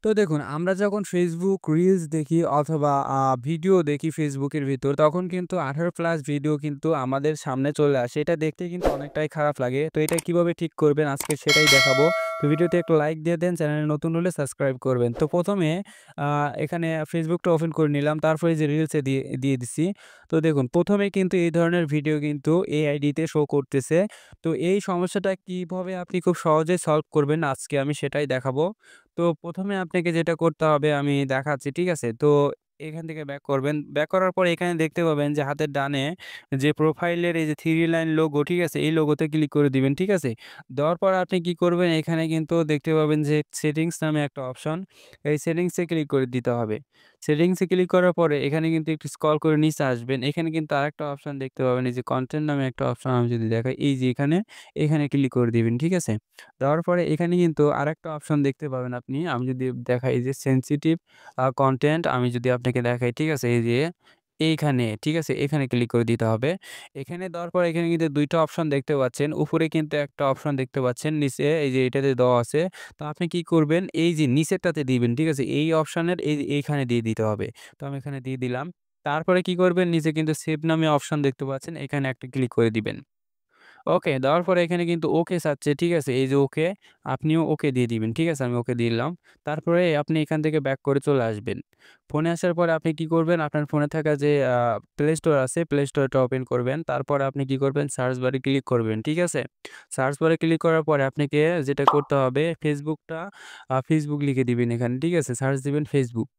তো দেখুন আমরা যখন Facebook রিলস দেখি অথবা ভিডিও দেখি Facebook এর ভিতর তখন কিন্তু 18 প্লাস ভিডিও কিন্তু আমাদের সামনে চলে আসে। এটা দেখতে কিন্তু অনেকটাই খারাপ লাগে। তো এটা কিভাবে ঠিক করবেন আজকে সেটাই দেখাবো। তো ভিডিওতে একটা লাইক দিয়ে দেন, চ্যানেলে নতুন হলে সাবস্ক্রাইব করবেন। তো ১ম এ আ এখানে Facebook টা ওপেন করে নিলাম। তারপরে এই যে রিলসে দিয়ে দিছি। তো দেখুন ১ম এ কিন্তু এই ধরনের ভিডিও কিন্তু এই আইডিতে শো করতেছে। তো এই সমস্যাটা কিভাবে আপনি খুব সহজেই সলভ করবেন আজকে আমি সেটাই দেখাবো। তো ১ম এ আপনাকে যেটা করতে হবে আমি দেখাচ্ছি, ঠিক আছে? তো এখান থেকে ব্যাক করবেন। ব্যাক করার পর এখানে দেখতে পাবেন যে হাতের ডানে যে প্রোফাইলের এই যে 3 লাইন লোগো, ঠিক আছে? এই লোগোতে ক্লিক করে দিবেন, ঠিক আছে? দেওয়ার পর আপনি কি করবেন এখানে কিন্তু দেখতে পাবেন যে সেটিংস নামে একটা অপশন। এই সেটিংস এ ক্লিক করে দিতে হবে। সেটিংস এ ক্লিক করার পরে এখানে কিন্তু একটু স্ক্রল করে নিচে আসবেন। এখানে কিন্তু আরেকটা অপশন দেখতে পাবেন এই যে কনটেন্ট নামে একটা অপশন আমি যদি দেখাই এই যে এখানে ক্লিক করে দিবেন, ঠিক আছে? দেওয়ার পরে এখানে কিন্তু আরেকটা অপশন দেখতে পাবেন আপনি। আমি যদি দেখাই এই যে সেনসিটিভ কনটেন্ট আমি যদি আপনাকে দেখাই, ঠিক আছে? এই যে এইখানে, ঠিক আছে? এখানে ক্লিক করে দিতে হবে। এখানে দেওয়ার পর এখানে কিন্তু ২ টা অপশন দেখতে পাচ্ছেন। উপরে কিন্তু একটা অপশন দেখতে পাচ্ছেন। নিচে এই যে এটাতে দেওয়া আছে। তো আপনি কি করবেন এই যে নিচেরটাতে দিবেন, ঠিক আছে? এই অপশনের এইখানে দিয়ে দিতে হবে। তো আমি এখানে দিয়ে দিলাম। তারপরে কি করবেন নিচে কিন্তু সেভ নামে অপশন দেখতে পাচ্ছেন। এখানে একটা ক্লিক করে দিবেন। ওকে, দেওয়ার পরে এখানে কিন্তু ওকে চাচ্ছে, ঠিক আছে? এই যে ওকে, আপনিও ওকে দিয়ে দিবেন। ঠিক আছে? আমি ওকে দিলাম। তারপরে আপনি এখান থেকে ব্যাক করে চলে আসবেন। ফোনে আসার পরে আপনি কি করবেন? আপনার ফোনে থাকা যে প্লে স্টোর আছে, প্লে স্টোরটা ওপেন করবেন। তারপরে আপনি কি করবেন? সার্চ বারে ক্লিক করবেন। ঠিক আছে? সার্চ বারে ক্লিক করার পরে আপনাকে যেটা করতে হবে ফেসবুক লিখে দিবেন এখানে। ঠিক আছে? সার্চ দিবেন ফেসবুক।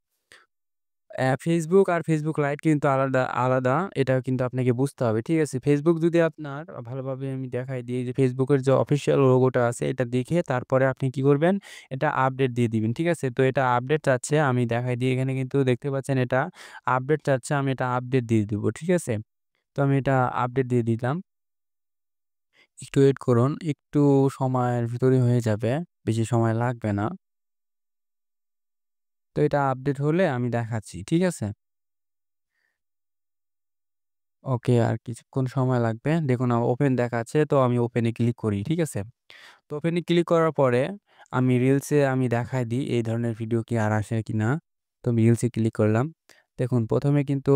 Facebook আর Facebook লাইট কিন্তু আলাদা, আলাদা। এটা কিন্তু আপনাকে বুঝতে হবে। ঠিক আছে? Facebook যদি আপনার ভালোভাবে আমি দেখাই দিই যে Facebook এর যে অফিসিয়াল লোগোটা আছে এটা দেখে তারপরে আপনি কি করবেন? এটা আপডেট দিয়ে দিবেন। ঠিক আছে? তো এটা আপডেট চাচ্ছে আমি দেখাই দিই এখানে কিন্তু দেখতে পাচ্ছেন এটা আপডেট চাচ্ছে আমি এটা আপডেট দিয়ে দিব। ঠিক আছে? তো আমি এটা আপডেট দিয়ে দিলাম। একটু ওয়েট করুন। একটু সময়ের ভিতরেই হয়ে যাবে। বেশি সময় লাগবে না। তো এটা আপডেট হলে আমি দেখাচ্ছি। ঠিক আছে? ওকে, আর কিছুক্ষণ সময় লাগবে। দেখুন ওপেন দেখাচ্ছে তো আমি ওপেন এ ক্লিক করি। ঠিক আছে? তো ওপেন এ ক্লিক করার পরে আমি রিলসে আমি দেখায় দিই এই ধরনের ভিডিও কি আর আসে কিনা। তো আমি রিলসে ক্লিক করলাম। দেখুন ১ম এ কিন্তু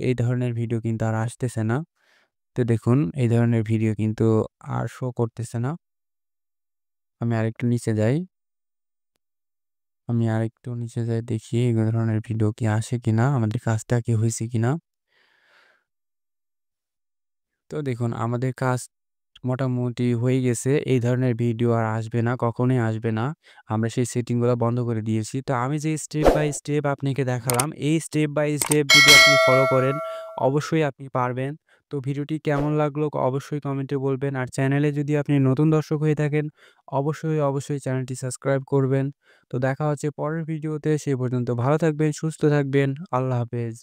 এই ধরনের ভিডিও কিন্তু আর আসতেছে না। তো দেখুন এই ধরনের ভিডিও কিন্তু আর শো করতেছে না। আমি আরেকটু নিচে যাই। আমি আরেকটু নিচে যাই দেখি এই ধরনের ভিডিও কি আসে কিনা, আমাদের কাজটা কি হইছে কিনা। তো দেখুন আমাদের কাজ মোটামুটি হয়ে গেছে। এই ধরনের ভিডিও আর আসবে না, কখনোই আসবে না। আমরা সেই সেটিং গুলা বন্ধ করে দিয়েছি। তো আমি যে স্টেপ বাই স্টেপ আপনাকে দেখালাম, এই স্টেপ বাই স্টেপ যদি আপনি ফলো করেন, অবশ্যই আপনি পারবেন। তো ভিডিওটি কেমন লাগলো অবশ্যই কমেন্টে বলবেন। আর চ্যানেলে যদি আপনি নতুন দর্শক হয়ে থাকেন, অবশ্যই চ্যানেলটি সাবস্ক্রাইব করবেন। তো দেখা হচ্ছে পরের ভিডিওতে। সে পর্যন্ত ভালো থাকবেন, সুস্থ থাকবেন। আল্লাহ হাফেজ।